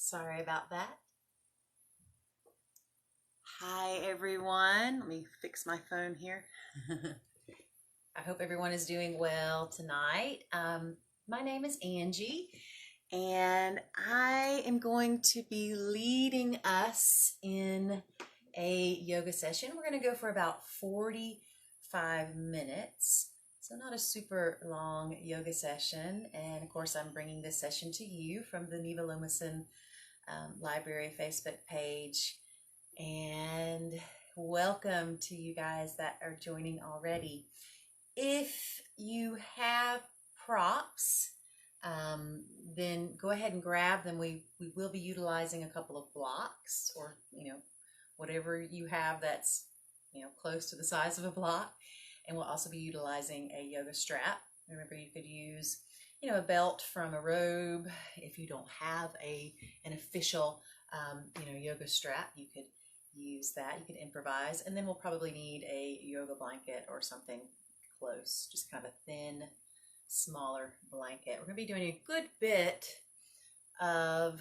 Sorry about that. Hi, everyone. Let me fix my phone here. I hope everyone is doing well tonight. My name is Angie, and I am going to be leading us in a yoga session. We're going to go for about 45 minutes. So not a super long yoga session. And of course, I'm bringing this session to you from the Neva Lomason Library Facebook page. And welcome to you guys that are joining already. If you have props, then go ahead and grab them. We will be utilizing a couple of blocks, or whatever you have that's close to the size of a block, and we'll also be utilizing a yoga strap. Remember, you could use a belt from a robe. If you don't have an official yoga strap, you could use that. You could improvise, and then we'll probably need a yoga blanket or something close, just kind of a thin, smaller blanket. We're going to be doing a good bit of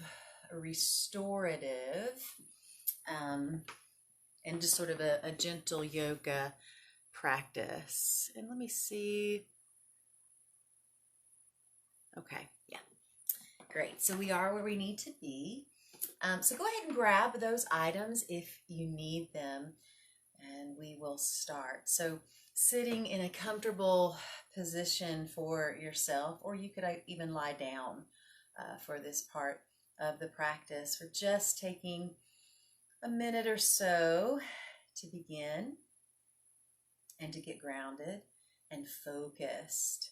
restorative and just sort of a gentle yoga practice. And let me see. Okay, yeah, great. So we are where we need to be. So go ahead and grab those items if you need them, and we will start. So sitting in a comfortable position for yourself, or you could even lie down for this part of the practice. We're just taking a minute or so to begin and to get grounded and focused,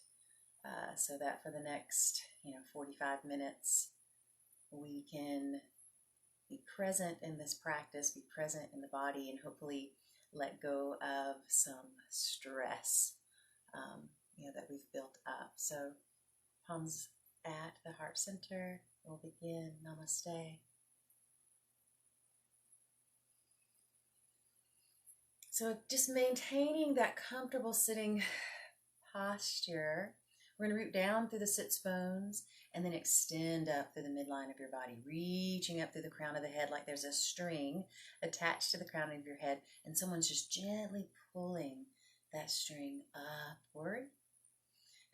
so that for the next 45 minutes we can be present in this practice, be present in the body, and hopefully let go of some stress that we've built up. So palms at the heart center. We'll begin. Namaste. So just maintaining that comfortable sitting posture. We're going to root down through the sits bones and then extend up through the midline of your body, reaching up through the crown of the head like there's a string attached to the crown of your head, and someone's just gently pulling that string upward.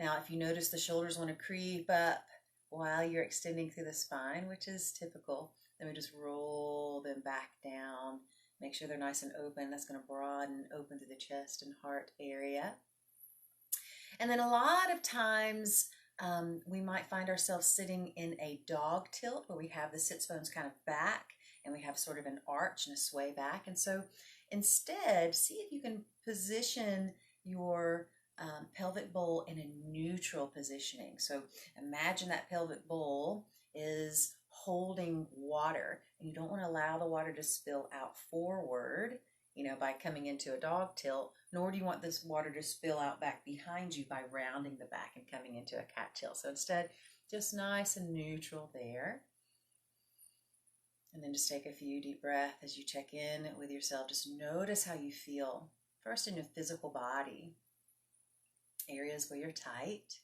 Now, if you notice the shoulders want to creep up while you're extending through the spine, which is typical, then we just roll them back down. Make sure they're nice and open. That's going to broaden open to the chest and heart area. And then a lot of times we might find ourselves sitting in a dog tilt where we have the sits bones kind of back and we have sort of an arch and a sway back. And so instead, see if you can position your pelvic bowl in a neutral positioning. So imagine that pelvic bowl is holding water, and you don't want to allow the water to spill out forward, by coming into a dog tilt, nor do you want this water to spill out back behind you by rounding the back and coming into a cat tilt. So instead, just nice and neutral there. And then just take a few deep breaths as you check in with yourself. Just notice how you feel, first in your physical body. Areas where you're tight,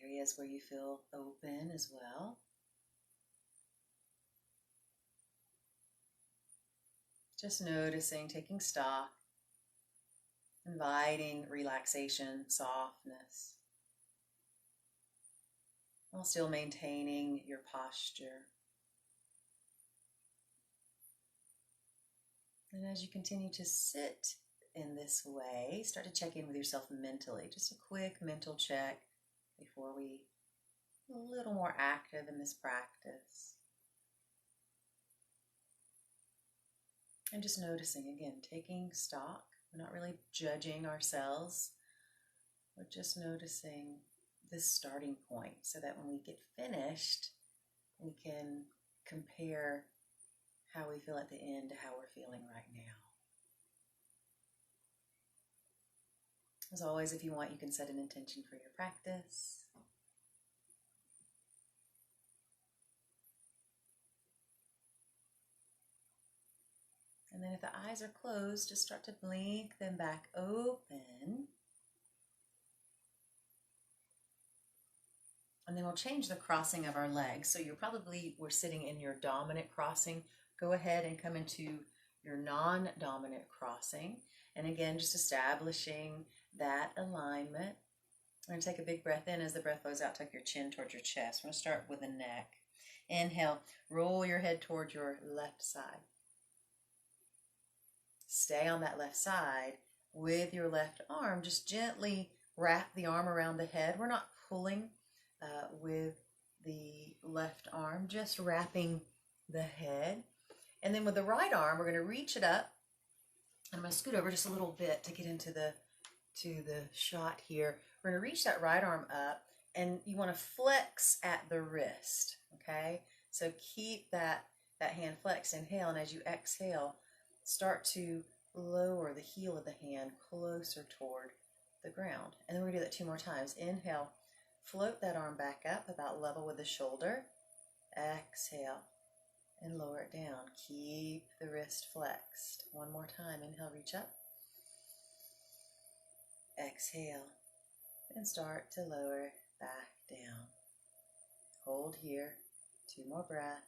areas where you feel open as well. Just noticing, taking stock, inviting relaxation, softness, while still maintaining your posture. And as you continue to sit in this way, start to check in with yourself mentally. Just a quick mental check before we get a little more active in this practice. And just noticing, again, taking stock. We're not really judging ourselves. We're just noticing this starting point so that when we get finished, we can compare how we feel at the end to how we're feeling right now. As always, if you want, you can set an intention for your practice. And then if the eyes are closed, just start to blink them back open. And then we'll change the crossing of our legs. So we're sitting in your dominant crossing. Go ahead and come into your non-dominant crossing. And again, just establishing that alignment. We're going to take a big breath in. As the breath blows out, tuck your chin towards your chest. We're going to start with the neck. Inhale, roll your head toward your left side. Stay on that left side with your left arm. Just gently wrap the arm around the head. We're not pulling with the left arm, just wrapping the head. And then with the right arm, we're going to reach it up. I'm going to scoot over just a little bit to get into the shot here. We're going to reach that right arm up, and you want to flex at the wrist, okay? So keep that hand flexed. Inhale, and as you exhale, start to lower the heel of the hand closer toward the ground. And then we're going to do that 2 more times. Inhale, float that arm back up about level with the shoulder. Exhale, and lower it down. Keep the wrist flexed. 1 more time. Inhale, reach up. Exhale, and start to lower back down. Hold here. 2 more breaths.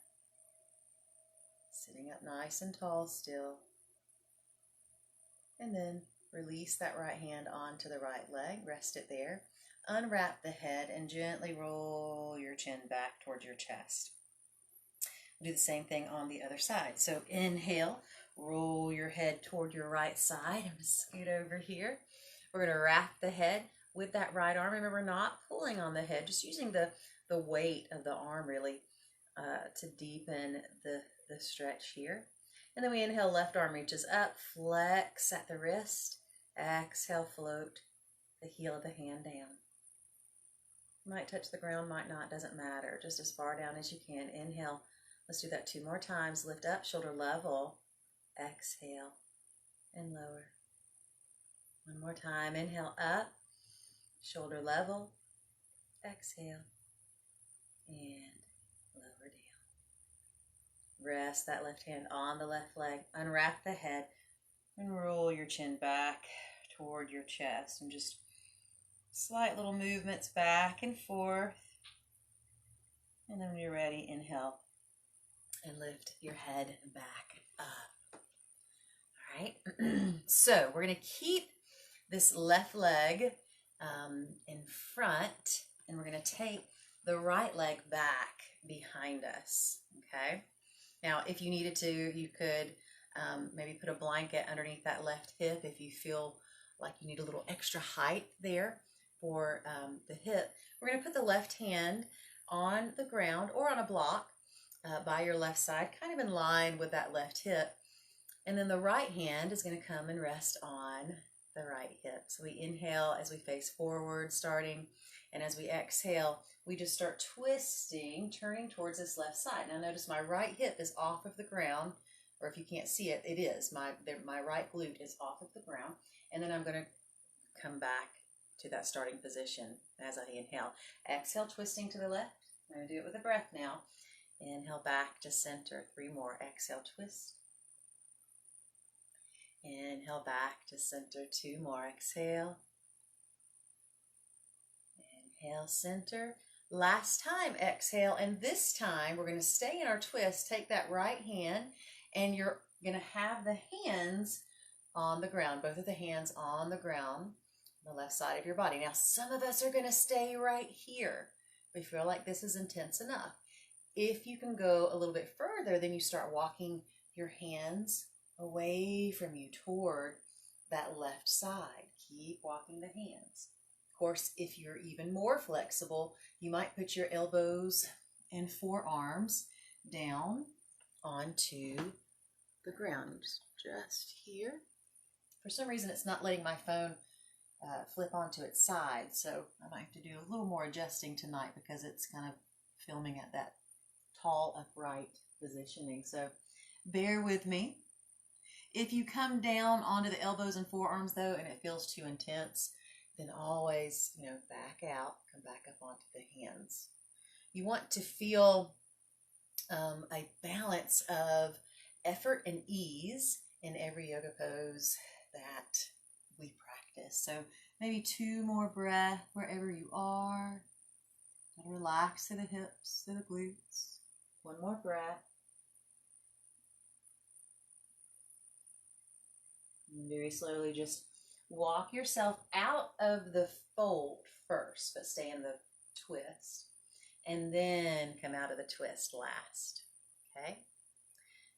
Sitting up nice and tall still. And then release that right hand onto the right leg. Rest it there. Unwrap the head and gently roll your chin back towards your chest. Do the same thing on the other side. So inhale, roll your head toward your right side. I'm going to scoot over here. We're going to wrap the head with that right arm. Remember, not pulling on the head, just using the weight of the arm really to deepen the stretch here. And then we inhale, left arm reaches up, flex at the wrist. Exhale, float the heel of the hand down. Might touch the ground, might not, doesn't matter. Just as far down as you can. Inhale. Let's do that 2 more times. Lift up, shoulder level. Exhale and lower. 1 more time. Inhale up, shoulder level. Exhale and lower down. Rest that left hand on the left leg. Unwrap the head and roll your chin back toward your chest. And just slight little movements back and forth. And then when you're ready, inhale and lift your head back up. All right. So we're going to keep this left leg in front, and we're going to take the right leg back behind us. Okay. Now, if you needed to, you could maybe put a blanket underneath that left hip if you feel like you need a little extra height there for the hip. We're going to put the left hand on the ground or on a block by your left side, kind of in line with that left hip. And then the right hand is going to come and rest on the right hip. So we inhale as we face forward, starting, and as we exhale, we just start twisting, turning towards this left side. Now notice my right hip is off of the ground, or if you can't see it, it is. My right glute is off of the ground. And then I'm going to come back to that starting position as I inhale. Exhale, twisting to the left. I'm going to do it with a breath now. Inhale back to center. 3 more. Exhale, twist. Inhale back to center. 2 more. Exhale. Inhale, center. Last time, exhale. And this time, we're going to stay in our twist. Take that right hand, and you're going to have the hands on the ground. Both of the hands on the ground, the left side of your body. Now, some of us are going to stay right here. We feel like this is intense enough. If you can go a little bit further, then you start walking your hands away from you toward that left side. Keep walking the hands. Of course, if you're even more flexible, you might put your elbows and forearms down onto the ground. Just here. For some reason, it's not letting my phone flip onto its side, so I might have to do a little more adjusting tonight because it's kind of filming at that tall, upright positioning. So bear with me. If you come down onto the elbows and forearms, though, and it feels too intense, then always, back out, come back up onto the hands. You want to feel a balance of effort and ease in every yoga pose that we practice. So maybe 2 more breaths wherever you are. Relax through the hips, through the glutes. One more breath. And very slowly just walk yourself out of the fold first, but stay in the twist. And then come out of the twist last. Okay?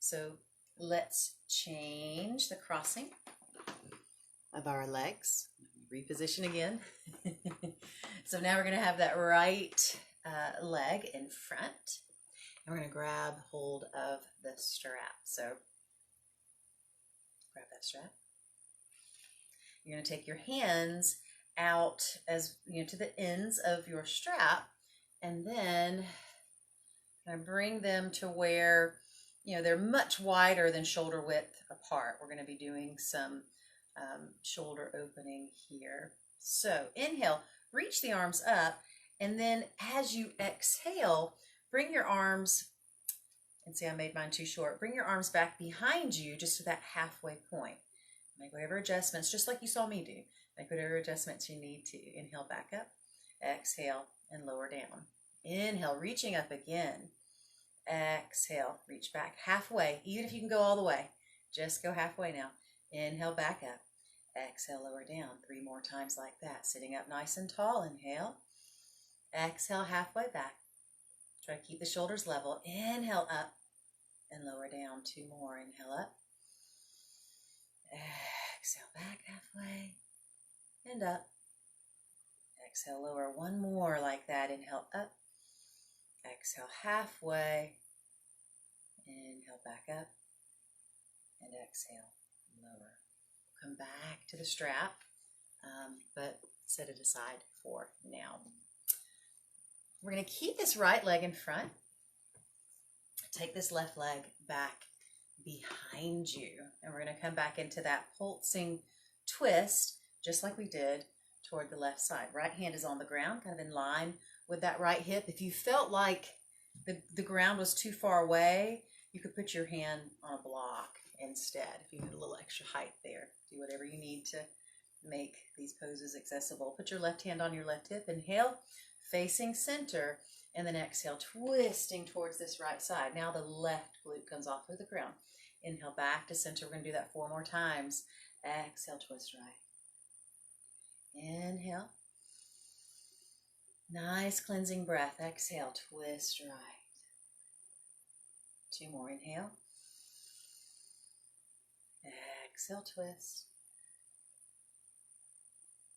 So let's change the crossing of our legs. Reposition again. So now we're going to have that right leg in front. And we're going to grab hold of the strap. So grab that strap. You're going to take your hands out as to the ends of your strap, and then bring them to where they're much wider than shoulder width apart. We're going to be doing some shoulder opening here. So inhale, reach the arms up, and then as you exhale, bring your arms, and see I made mine too short, bring your arms back behind you just to that halfway point. Make whatever adjustments, just like you saw me do. Make whatever adjustments you need to. Inhale, back up, exhale, and lower down. Inhale, reaching up again. Exhale, reach back halfway. Even if you can go all the way, just go halfway now. Inhale, back up. Exhale, lower down. 3 more times like that. Sitting up nice and tall. Inhale. Exhale, halfway back. Try to keep the shoulders level. Inhale, up and lower down. 2 more. Inhale, up. Exhale, back halfway and up. Exhale, lower. 1 more like that. Inhale, up. Exhale, halfway. Inhale, back up. And exhale, lower. Come back to the strap, but set it aside for now. We're going to keep this right leg in front. Take this left leg back behind you, and we're going to come back into that pulsing twist just like we did toward the left side. Right hand is on the ground, kind of in line with that right hip. If you felt like the ground was too far away, you could put your hand on a block instead. If you need a little extra height there, do whatever you need to make these poses accessible. Put your left hand on your left hip. Inhale, facing center, and then exhale, twisting towards this right side. Now the left glute comes off of the ground. Inhale, back to center. We're going to do that 4 more times. Exhale, twist right. Inhale. Nice cleansing breath. Exhale, twist right. 2 more. Inhale. Exhale, twist.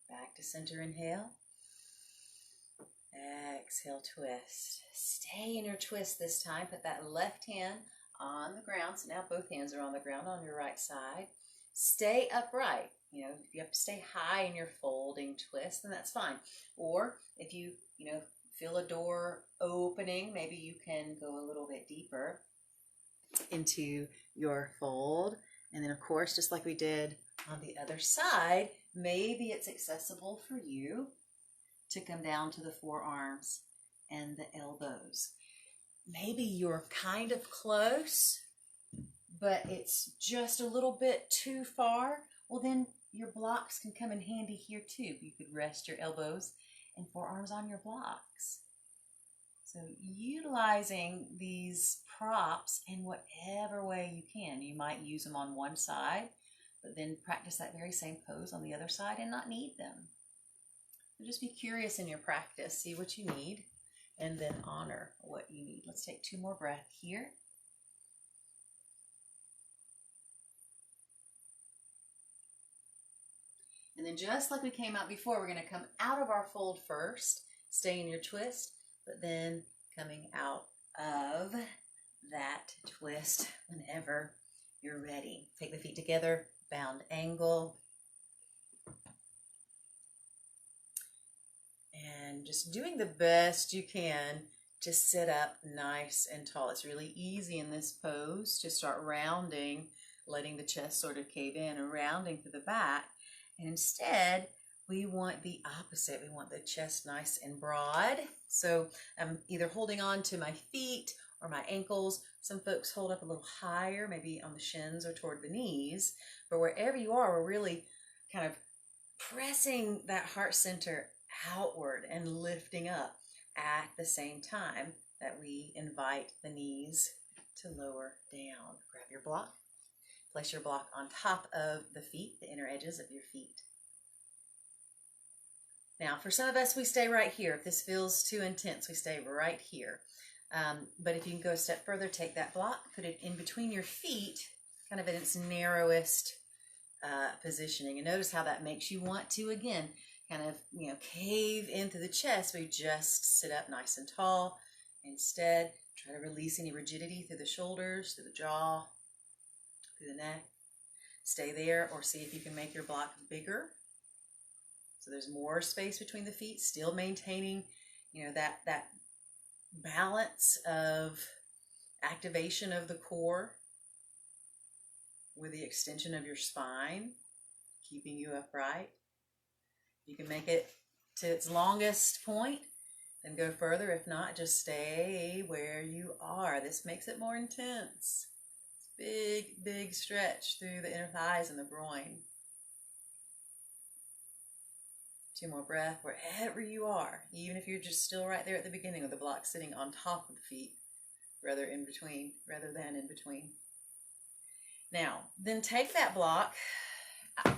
Back to center. Inhale. Exhale, twist. Stay in your twist this time. Put that left hand on the ground. So now both hands are on the ground on your right side. Stay upright. If you have to stay high in your folding twist, then that's fine. Or if you feel a door opening, maybe you can go a little bit deeper into your fold. And then, of course, just like we did on the other side, maybe it's accessible for you to come down to the forearms and the elbows. Maybe you're kind of close, but it's just a little bit too far. Well, then your blocks can come in handy here too. You could rest your elbows and forearms on your blocks. So utilizing these props in whatever way you can. You might use them on one side, but then practice that very same pose on the other side and not need them. So just be curious in your practice, see what you need, and then honor what you need. Let's take 2 more breaths here. And then just like we came out before, we're going to come out of our fold first, stay in your twist, but then coming out of that twist whenever you're ready. Take the feet together, bound angle. And just doing the best you can to sit up nice and tall. It's really easy in this pose to start rounding, letting the chest sort of cave in and rounding to the back. And instead, we want the opposite. We want the chest nice and broad. So I'm either holding on to my feet or my ankles. Some folks hold up a little higher, maybe on the shins or toward the knees. But wherever you are, we're really kind of pressing that heart center outward and lifting up. at the same time that we invite the knees to lower down. Grab your block. Place your block on top of the feet, the inner edges of your feet. Now, for some of us, we stay right here. If this feels too intense, we stay right here. But if you can go a step further, take that block, put it in between your feet, kind of in its narrowest positioning. And notice how that makes you want to, again, kind of, cave into the chest. We just sit up nice and tall. Instead, try to release any rigidity through the shoulders, through the jaw, through the neck. Stay there, or see if you can make your block bigger. So there's more space between the feet, still maintaining, that balance of activation of the core with the extension of your spine, keeping you upright. You can make it to its longest point, then go further. If not, just stay where you are. This makes it more intense. It's big stretch through the inner thighs and the groin. 2 more breaths wherever you are, even if you're just still right there at the beginning with the block sitting on top of the feet, rather than in between. Now, then take that block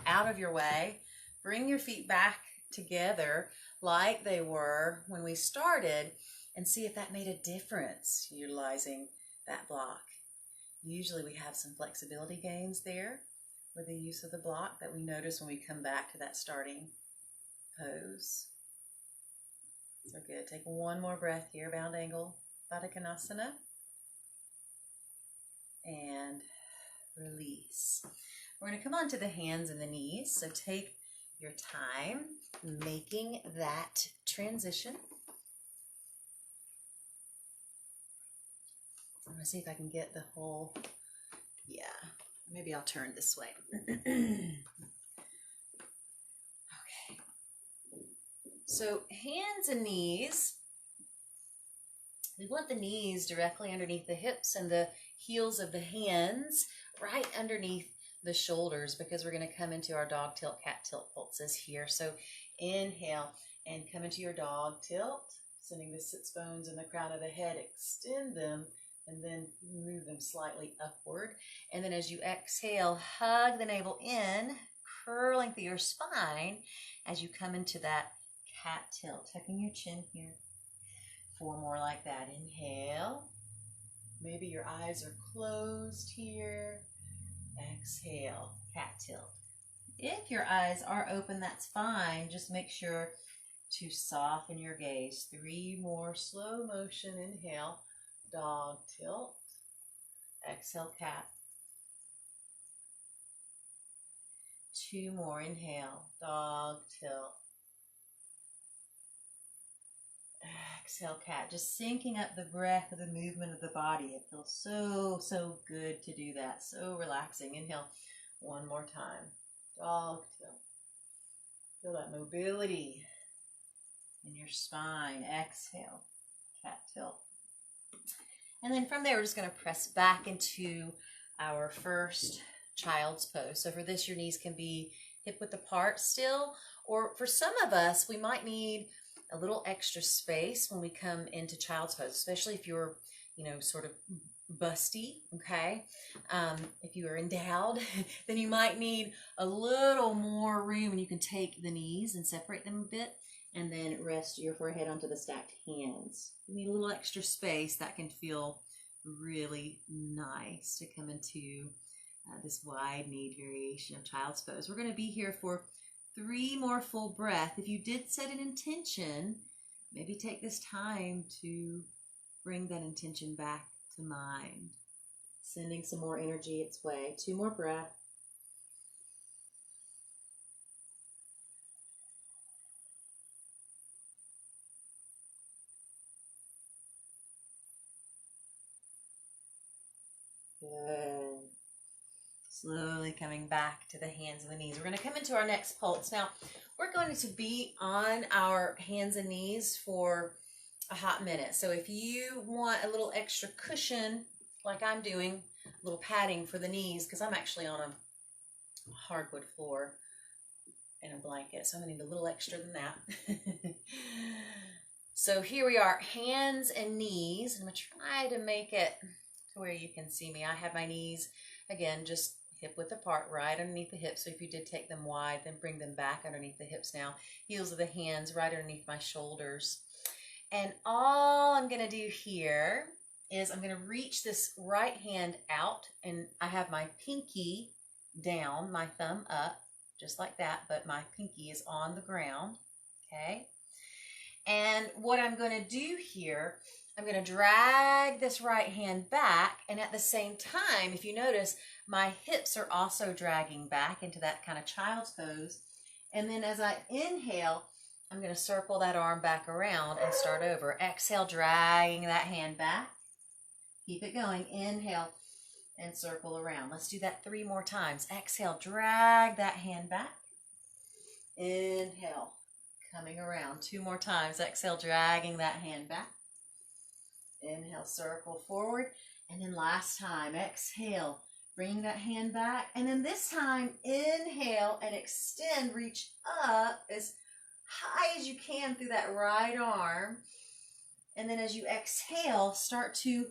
out of your way, bring your feet back together like they were when we started, and see if that made a difference utilizing that block. Usually we have some flexibility gains there with the use of the block that we notice when we come back to that starting pose. So good. Take 1 more breath here, bound angle, Baddha Konasana, and release. We're going to come on to the hands and the knees. So take your time making that transition. I'm going to see if I can get the whole, maybe I'll turn this way. So hands and knees, we want the knees directly underneath the hips and the heels of the hands right underneath the shoulders, because we're going to come into our dog tilt, cat tilt pulses here. So inhale and come into your dog tilt, sending the sits bones in the crown of the head, extend them, and then move them slightly upward. And then as you exhale, hug the navel in, curling through your spine as you come into that cat tilt, tucking your chin here. 4 more like that. Inhale. Maybe your eyes are closed here. Exhale, cat tilt. If your eyes are open, that's fine. Just make sure to soften your gaze. 3 more, slow motion. Inhale, dog tilt. Exhale, cat. 2 more. Inhale, dog tilt. Exhale, cat. Just syncing up the breath of the movement of the body. It feels so good to do that. So relaxing. Inhale 1 more time. Dog tilt. Feel that mobility in your spine. Exhale, cat tilt. And then from there, we're just going to press back into our first child's pose. So for this, your knees can be hip width apart still, or for some of us, we might need a little extra space when we come into child's pose, especially if you're, sort of busty, okay? If you are endowed, then you might need a little more room, and you can take the knees and separate them a bit, and then rest your forehead onto the stacked hands. You need a little extra space. That can feel really nice to come into this wide kneed variation of child's pose. We're going to be here for 3 more full breaths. If you did set an intention, maybe take this time to bring that intention back to mind, sending some more energy its way. 2 more breaths. Good. Slowly coming back to the hands and the knees. We're going to come into our next pulse. Now, we're going to be on our hands and knees for a hot minute. So if you want a little extra cushion, like I'm doing, a little padding for the knees, because I'm actually on a hardwood floor and a blanket, so I'm going to need a little extra than that. So here we are, hands and knees. I'm going to try to make it to where you can see me. I have my knees, again, just hip width apart, right underneath the hips. So if you did take them wide, then bring them back underneath the hips now. Heels of the hands right underneath my shoulders. And all I'm going to do here is I'm going to reach this right hand out, and I have my pinky down, my thumb up, just like that, but my pinky is on the ground, okay? And what I'm going to do here, I'm going to drag this right hand back, and at the same time, if you notice, my hips are also dragging back into that kind of child's pose. And then as I inhale, I'm going to circle that arm back around and start over. Exhale, dragging that hand back. Keep it going. Inhale and circle around. Let's do that 3 more times. Exhale, drag that hand back. Inhale, coming around. 2 more times. Exhale, dragging that hand back. Inhale, circle forward. And then last time, exhale, bring that hand back. And then this time, inhale and extend, reach up as high as you can through that right arm. And then as you exhale, start to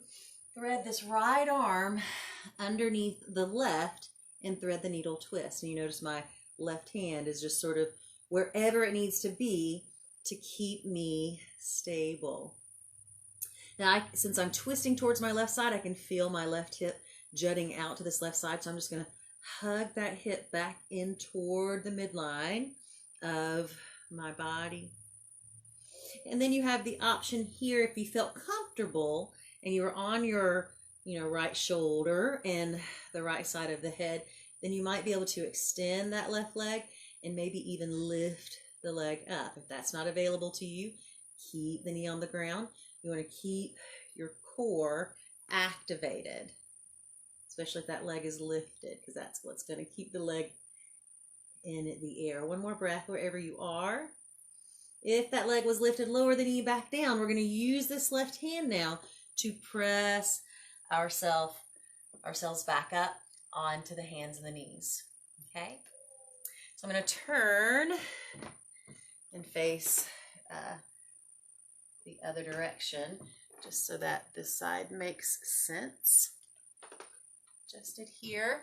thread this right arm underneath the left and thread the needle twist. And you notice my left hand is just sort of wherever it needs to be to keep me stable. Now, since I'm twisting towards my left side, I can feel my left hip jutting out to this left side. So I'm just going to hug that hip back in toward the midline of my body. And then you have the option here, if you felt comfortable and you were on your right shoulder and the right side of the head, then you might be able to extend that left leg and maybe even lift the leg up. If that's not available to you, keep the knee on the ground. You want to keep your core activated, especially if that leg is lifted, because that's what's going to keep the leg in the air. 1 more breath wherever you are. If that leg was lifted, lower the knee back down. We're going to use this left hand now to press ourselves back up onto the hands and the knees. Okay? So I'm going to turn and face the other direction, just so that this side makes sense. Just here.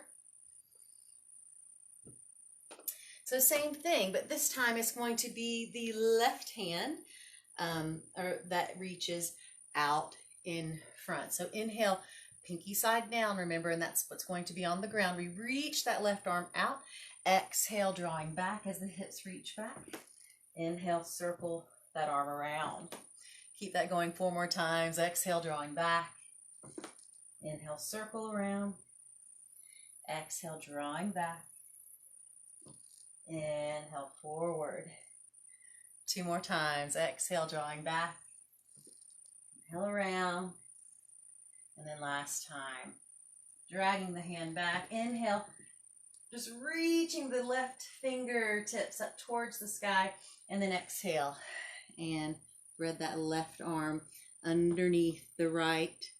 So same thing, but this time it's going to be the left hand that reaches out in front. So inhale, pinky side down, remember, and that's what's going to be on the ground. We reach that left arm out. Exhale, drawing back as the hips reach back. Inhale, circle that arm around. Keep that going 4 more times. Exhale, drawing back. Inhale, circle around. Exhale, drawing back. Inhale, forward. 2 more times. Exhale, drawing back. Inhale around. And then last time, dragging the hand back. Inhale, just reaching the left fingertips up towards the sky. And then exhale and thread that left arm underneath the right.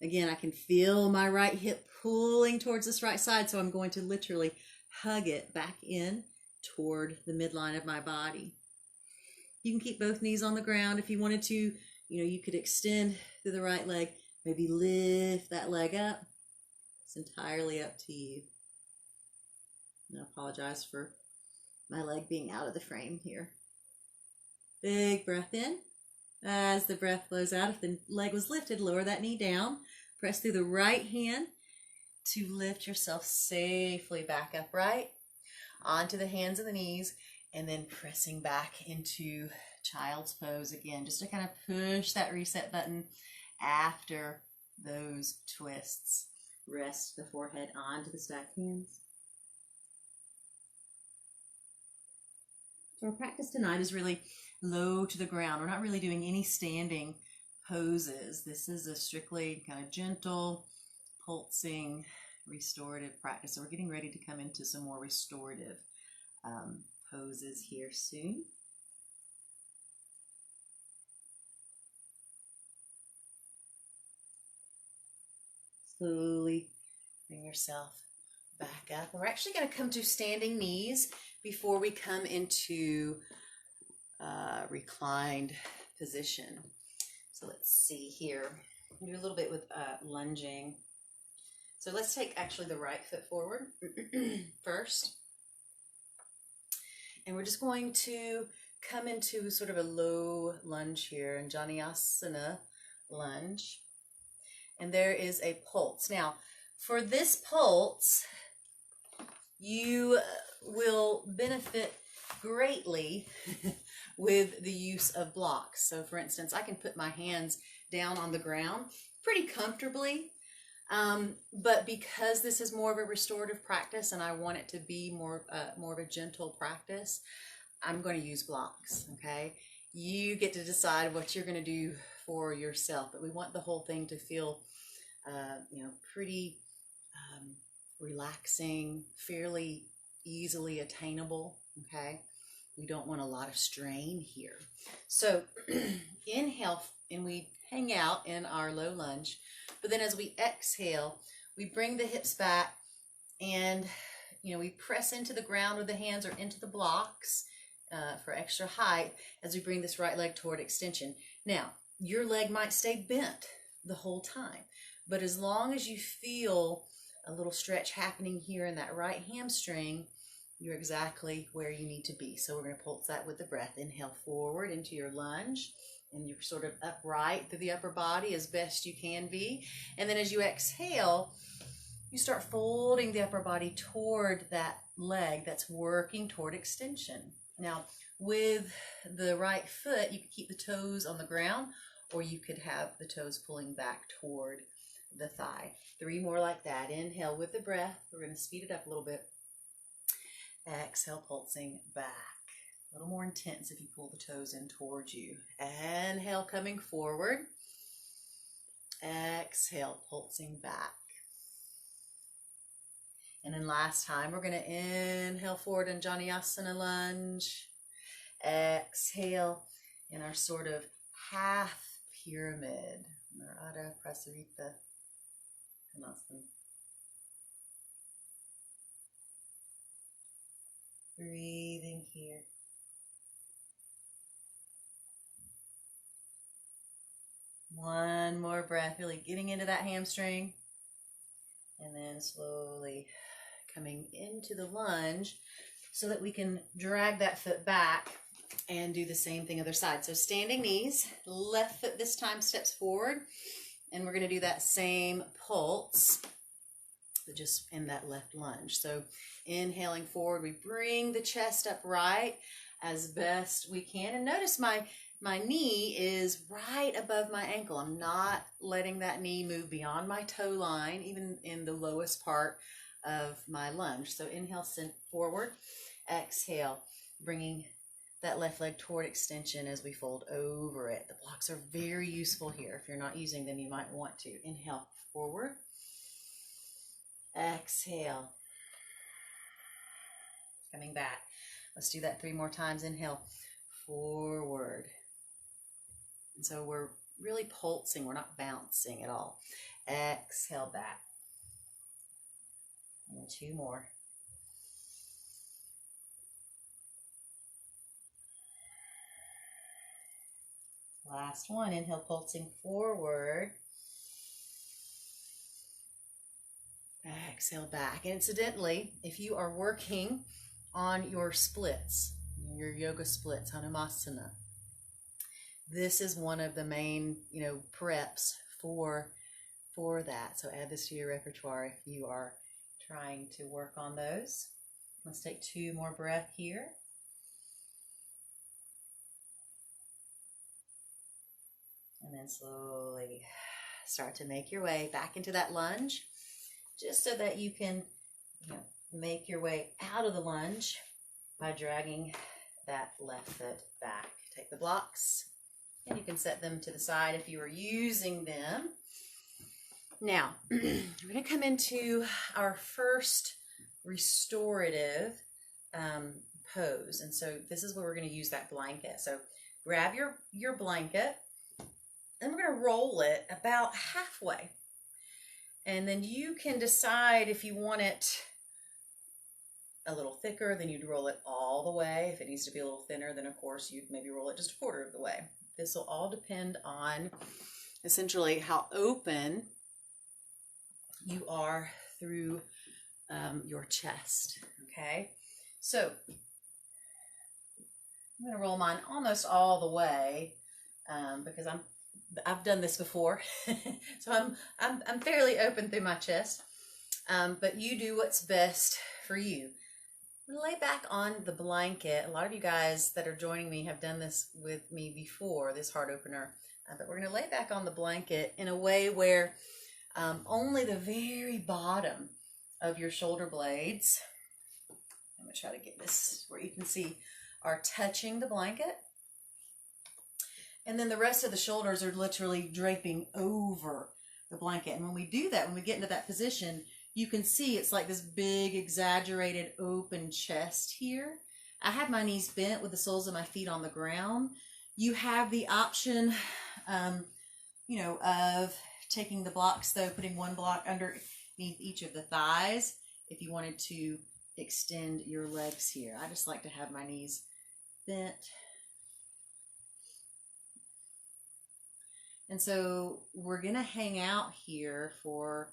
Again, I can feel my right hip pulling towards this right side, so I'm going to literally hug it back in toward the midline of my body. You can keep both knees on the ground. If you wanted to, you could extend through the right leg, maybe lift that leg up. It's entirely up to you. And I apologize for my leg being out of the frame here. Big breath in. As the breath blows out, if the leg was lifted, lower that knee down. Press through the right hand to lift yourself safely back upright onto the hands and the knees, and then pressing back into child's pose again, just to kind of push that reset button after those twists. Rest the forehead onto the stacked hands. So our practice tonight is really low to the ground. We're not really doing any standing poses. This is a strictly kind of gentle, pulsing, restorative practice. So we're getting ready to come into some more restorative poses here soon. Slowly bring yourself back up. We're actually going to come to standing knees before we come into reclined position. So let's see here. Do a little bit with lunging. So let's take actually the right foot forward first. And we're just going to come into sort of a low lunge here, in Janiyasana lunge. And there is a pulse. Now, for this pulse, you will benefit greatly with the use of blocks. So for instance, I can put my hands down on the ground pretty comfortably, but because this is more of a restorative practice and I want it to be more of a gentle practice, I'm going to use blocks. Okay, you get to decide what you're going to do for yourself, but we want the whole thing to feel pretty relaxing, fairly easily attainable. Okay, we don't want a lot of strain here. So inhale, and we hang out in our low lunge, but then as we exhale, we bring the hips back, and we press into the ground with the hands or into the blocks for extra height as we bring this right leg toward extension. Now, your leg might stay bent the whole time, but as long as you feel a little stretch happening here in that right hamstring, you're exactly where you need to be. So we're going to pulse that with the breath. Inhale forward into your lunge, and you're sort of upright through the upper body as best you can be. And then as you exhale, you start folding the upper body toward that leg that's working toward extension. Now, with the right foot, you can keep the toes on the ground, or you could have the toes pulling back toward the thigh. 3 more like that. Inhale with the breath. We're going to speed it up a little bit. Exhale, pulsing back. A little more intense if you pull the toes in towards you. Inhale, coming forward. Exhale, pulsing back. And then last time, we're going to inhale forward in Janiyasana lunge. Exhale in our sort of half pyramid. Narada Prasarita Konasana. Breathing here. One more breath, really getting into that hamstring. And then slowly coming into the lunge so that we can drag that foot back and do the same thing other side. So standing knees, left foot this time steps forward, and we're going to do that same pulse, but just in that left lunge. So inhaling forward, we bring the chest upright as best we can, and notice my knee is right above my ankle. I'm not letting that knee move beyond my toe line, even in the lowest part of my lunge. So inhale, send forward. Exhale, bringing that left leg toward extension as we fold over it. The blocks are very useful here. If you're not using them, you might want to. Inhale, forward. Exhale. Coming back. Let's do that 3 more times. Inhale, forward. And so we're really pulsing. We're not bouncing at all. Exhale back. And then 2 more. Last one. Inhale, pulsing forward. Exhale back. And incidentally, if you are working on your splits, your yoga splits, Hanumasana, this is one of the main, preps for that. So add this to your repertoire if you are trying to work on those. Let's take 2 more breaths here. And then slowly start to make your way back into that lunge, just so that you can make your way out of the lunge by dragging that left foot back. Take the blocks, and you can set them to the side if you are using them. Now, we're going to come into our first restorative pose. And so this is where we're going to use that blanket. So grab your blanket, and we're going to roll it about halfway. And then you can decide if you want it a little thicker, then you'd roll it all the way. If it needs to be a little thinner, then of course you'd maybe roll it just a quarter of the way. This will all depend on essentially how open you are through your chest. Okay, so I'm going to roll mine almost all the way because I've done this before, so I'm fairly open through my chest. But you do what's best for you. Lay back on the blanket. A lot of you guys that are joining me have done this with me before, this heart opener. But we're going to lay back on the blanket in a way where only the very bottom of your shoulder blades, I'm going to try to get this where you can see, are touching the blanket. And then the rest of the shoulders are literally draping over the blanket. And when we do that, when we get into that position, you can see it's like this big, exaggerated, open chest here. I have my knees bent with the soles of my feet on the ground. You have the option, of taking the blocks, though, putting one block underneath each of the thighs if you wanted to extend your legs here. I just like to have my knees bent. And so we're going to hang out here for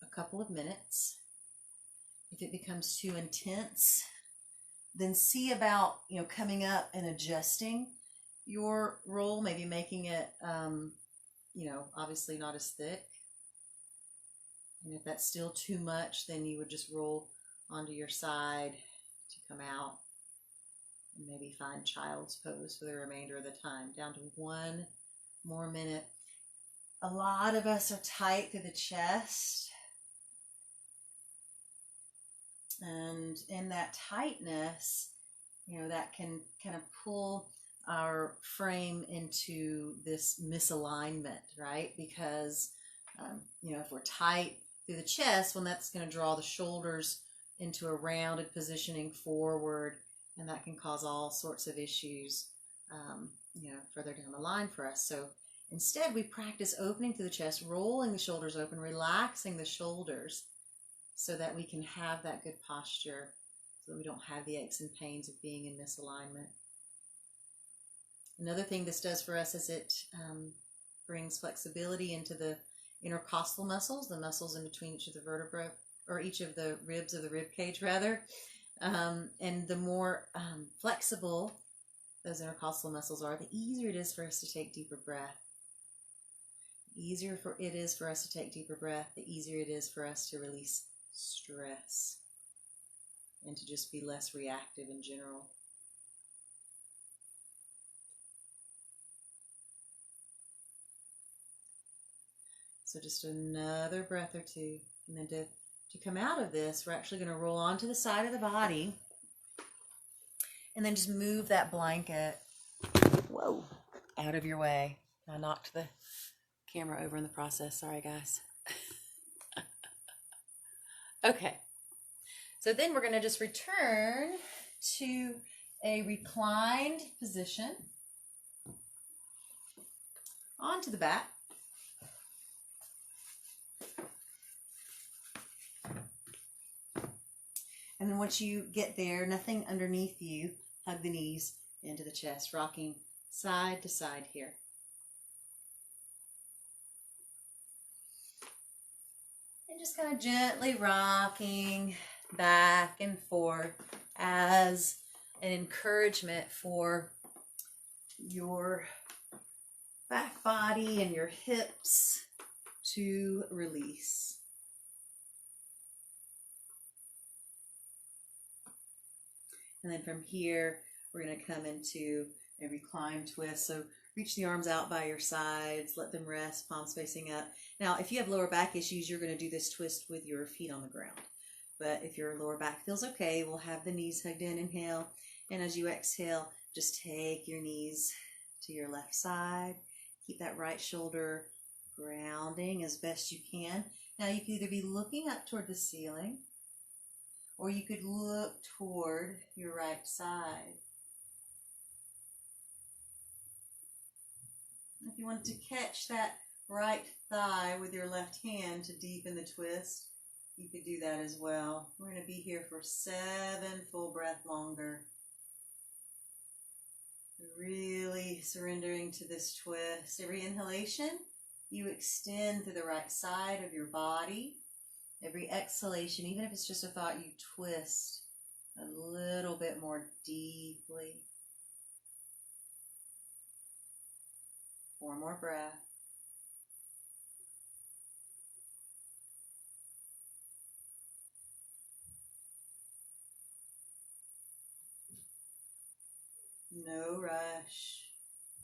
a couple of minutes. If it becomes too intense, then see about, coming up and adjusting your roll, maybe making it, obviously not as thick. And if that's still too much, then you would just roll onto your side to come out and maybe find child's pose for the remainder of the time. Down to 1 more minute. A lot of us are tight through the chest. And in that tightness, that can kind of pull our frame into this misalignment, right? Because, if we're tight through the chest, well, that's going to draw the shoulders into a rounded positioning forward, and that can cause all sorts of issues, further down the line for us. So instead, we practice opening through the chest, rolling the shoulders open, relaxing the shoulders so that we can have that good posture, so that we don't have the aches and pains of being in misalignment. Another thing this does for us is it brings flexibility into the intercostal muscles, the muscles in between each of the vertebrae, or each of the ribs of the rib cage, rather. And the more flexible those intercostal muscles are, the easier it is for us to take deeper breath. The easier it is for us to take deeper breath, the easier it is for us to release stress and to just be less reactive in general. So just another breath or two. And then to come out of this, we're actually going to roll onto the side of the body and then just move that blanket, out of your way. I knocked the camera over in the process. Sorry, guys. Okay. So then we're going to just return to a reclined position onto the back. And then once you get there, nothing underneath you, hug the knees into the chest, rocking side to side here. And just kind of gently rocking back and forth as an encouragement for your back body and your hips to release. And then from here, we're going to come into a recline twist. So reach the arms out by your sides, let them rest, palms facing up. Now, if you have lower back issues, you're going to do this twist with your feet on the ground. But if your lower back feels okay, we'll have the knees hugged in, inhale. And as you exhale, just take your knees to your left side. Keep that right shoulder grounding as best you can. Now, you can either be looking up toward the ceiling, or you could look toward your right side. If you wanted to catch that right thigh with your left hand to deepen the twist, you could do that as well. We're going to be here for 7 full breaths longer. Really surrendering to this twist. Every inhalation, you extend to the right side of your body. Every exhalation, even if it's just a thought, you twist a little bit more deeply. 4 more breaths. No rush,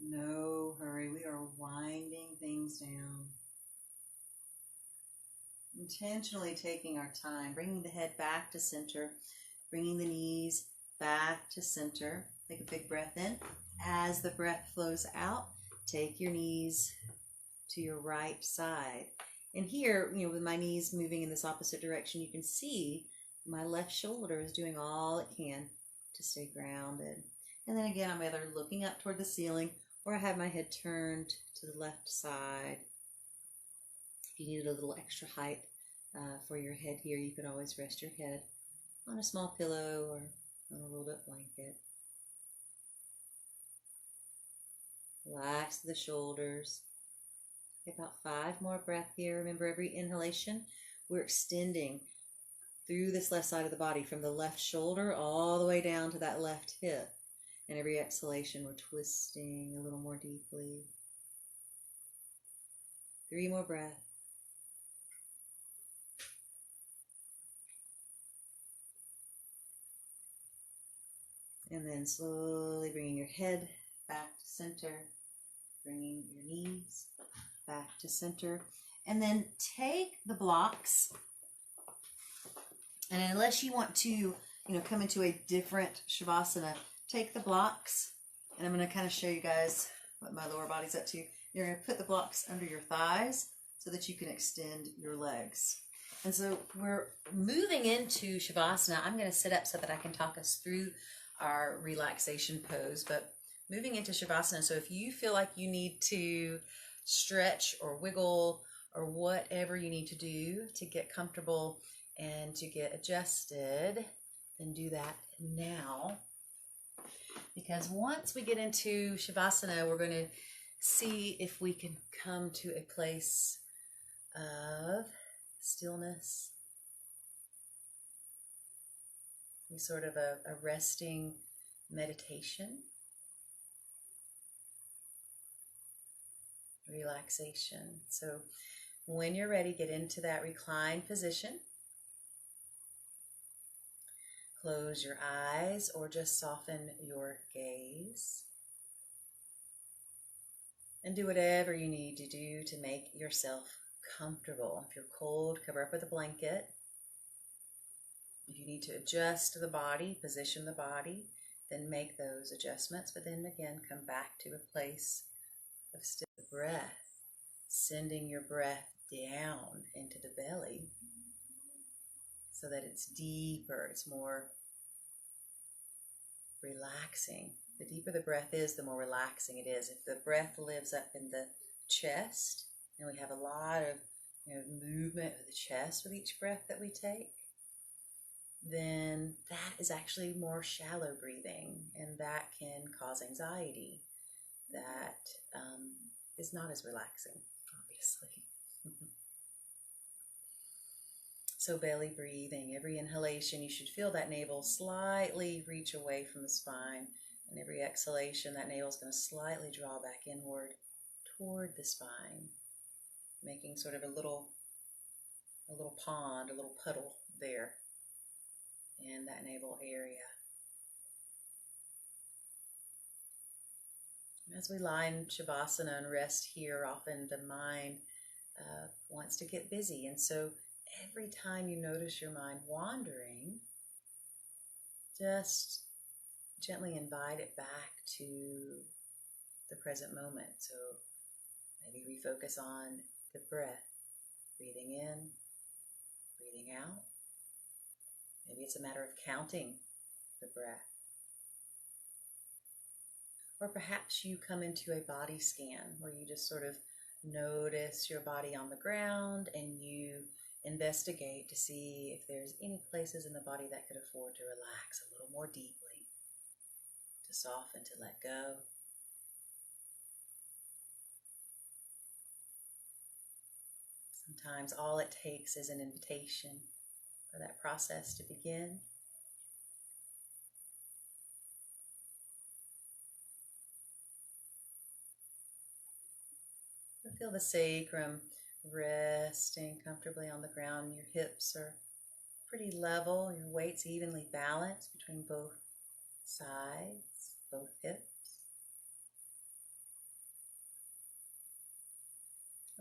no hurry. We are winding things down. Intentionally taking our time, bringing the head back to center, bringing the knees back to center. Take a big breath in. As the breath flows out, take your knees to your right side. And here, with my knees moving in this opposite direction, you can see my left shoulder is doing all it can to stay grounded. And then again, I'm either looking up toward the ceiling or I have my head turned to the left side. If you needed a little extra height for your head here, you could always rest your head on a small pillow or on a rolled up blanket. Relax the shoulders. Take about 5 more breaths here. Remember, every inhalation, we're extending through this left side of the body from the left shoulder all the way down to that left hip. And every exhalation, we're twisting a little more deeply. 3 more breaths. And then slowly bringing your head back to center, bringing your knees back to center. And then take the blocks, and unless you want to, come into a different Shavasana, take the blocks, and I'm going to kind of show you guys what my lower body's up to. You're going to put the blocks under your thighs so that you can extend your legs. And so we're moving into Shavasana. I'm going to sit up so that I can talk us through our relaxation pose, but moving into Shavasana. So if you feel like you need to stretch or wiggle or whatever you need to do to get comfortable and to get adjusted, then do that now. Because once we get into Shavasana, we're going to see if we can come to a place of stillness, sort of a resting meditation, relaxation. So when you're ready, get into that reclined position. Close your eyes or just soften your gaze. And do whatever you need to do to make yourself comfortable. If you're cold, cover up with a blanket. If you need to adjust the body, position the body, then make those adjustments. But then again, come back to a place of still breath, sending your breath down into the belly so that it's deeper, it's more relaxing. The deeper the breath is, the more relaxing it is. If the breath lives up in the chest, and we have a lot of movement of the chest with each breath that we take, then that is actually more shallow breathing, and that can cause anxiety. That is not as relaxing, obviously. So belly breathing, every inhalation, you should feel that navel slightly reach away from the spine, and every exhalation, that navel is going to slightly draw back inward toward the spine, making sort of a little pond, a little puddle there in that navel area. As we lie in Shavasana and rest here, often the mind wants to get busy. And so every time you notice your mind wandering, just gently invite it back to the present moment. So maybe refocus on the breath, breathing in, breathing out. Maybe it's a matter of counting the breath. Or perhaps you come into a body scan where you just sort of notice your body on the ground and you investigate to see if there's any places in the body that could afford to relax a little more deeply. To soften, to let go. Sometimes all it takes is an invitation for that process to begin. Feel the sacrum resting comfortably on the ground. Your hips are pretty level. Your weight's evenly balanced between both sides, both hips.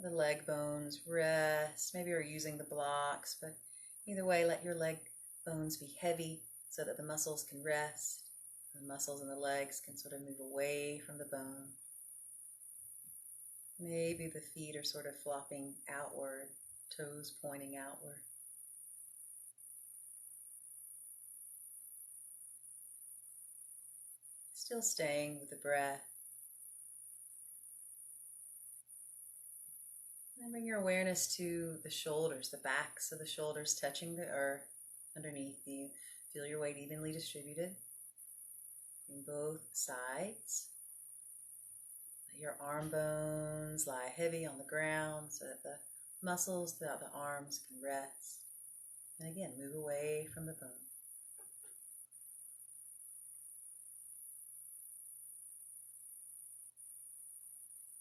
The leg bones rest. Maybe you're using the blocks, but either way, let your leg bones be heavy so that the muscles can rest. The muscles in the legs can sort of move away from the bone. Maybe the feet are sort of flopping outward, toes pointing outward. Still staying with the breath. And bring your awareness to the shoulders, the backs of the shoulders touching the earth underneath you. Feel your weight evenly distributed in both sides. Let your arm bones lie heavy on the ground so that the muscles throughout the arms can rest. And again, move away from the bone.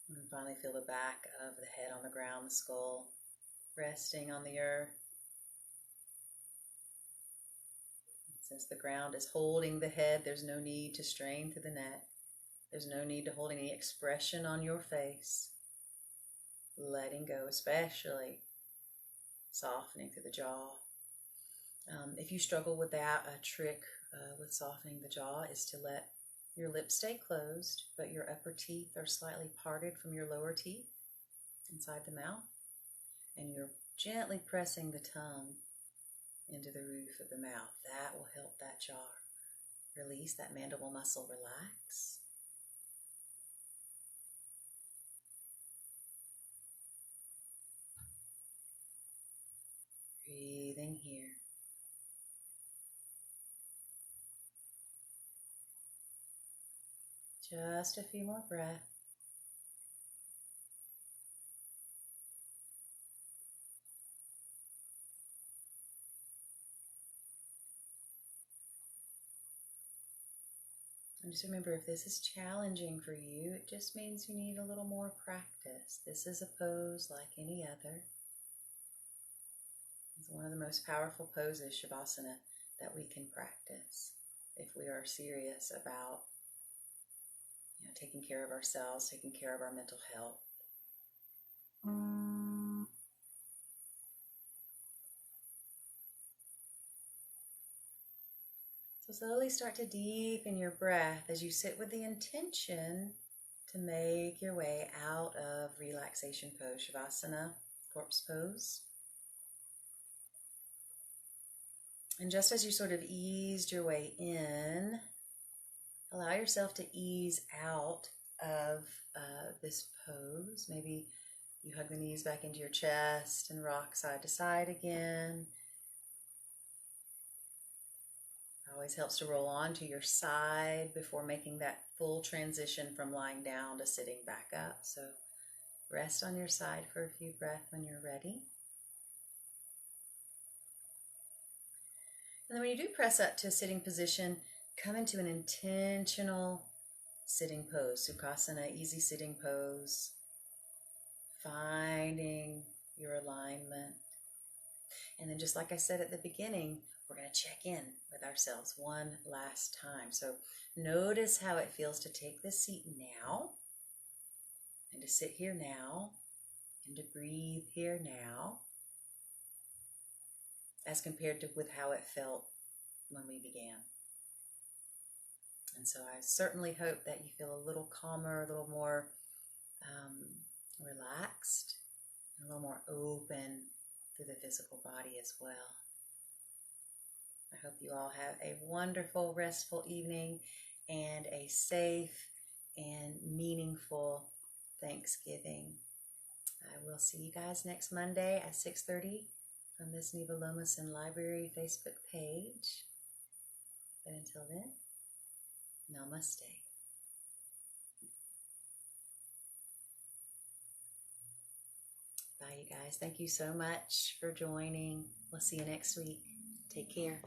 And finally feel the back of the head on the ground, the skull resting on the earth. Since the ground is holding the head, there's no need to strain through the neck. There's no need to hold any expression on your face. Letting go, especially softening through the jaw. If you struggle with that, a trick with softening the jaw is to let your lips stay closed, but your upper teeth are slightly parted from your lower teeth inside the mouth. And you're gently pressing the tongue into the roof of the mouth. That will help that jaw release, that mandible muscle relax. Breathing here. Just a few more breaths. And just remember, if this is challenging for you, it just means you need a little more practice. This is a pose like any other. It's one of the most powerful poses, Shavasana, that we can practice if we are serious about taking care of ourselves, taking care of our mental health. So slowly start to deepen your breath as you sit with the intention to make your way out of relaxation pose, Shavasana, corpse pose. And just as you sort of eased your way in, allow yourself to ease out of this pose. Maybe you hug the knees back into your chest and rock side to side again. Always helps to roll onto your side before making that full transition from lying down to sitting back up. So rest on your side for a few breaths when you're ready. And then when you do press up to a sitting position, come into an intentional sitting pose, Sukhasana, easy sitting pose, finding your alignment. And then just like I said at the beginning, we're going to check in with ourselves one last time. So notice how it feels to take the seat now, and to sit here now, and to breathe here now, as compared to with how it felt when we began. And so I certainly hope that you feel a little calmer, a little more relaxed, and a little more open through the physical body as well. I hope you all have a wonderful, restful evening and a safe and meaningful Thanksgiving. I will see you guys next Monday at 6:30 from this Neva Lomason Library Facebook page. But until then, Namaste. Bye, you guys. Thank you so much for joining. We'll see you next week. Take care.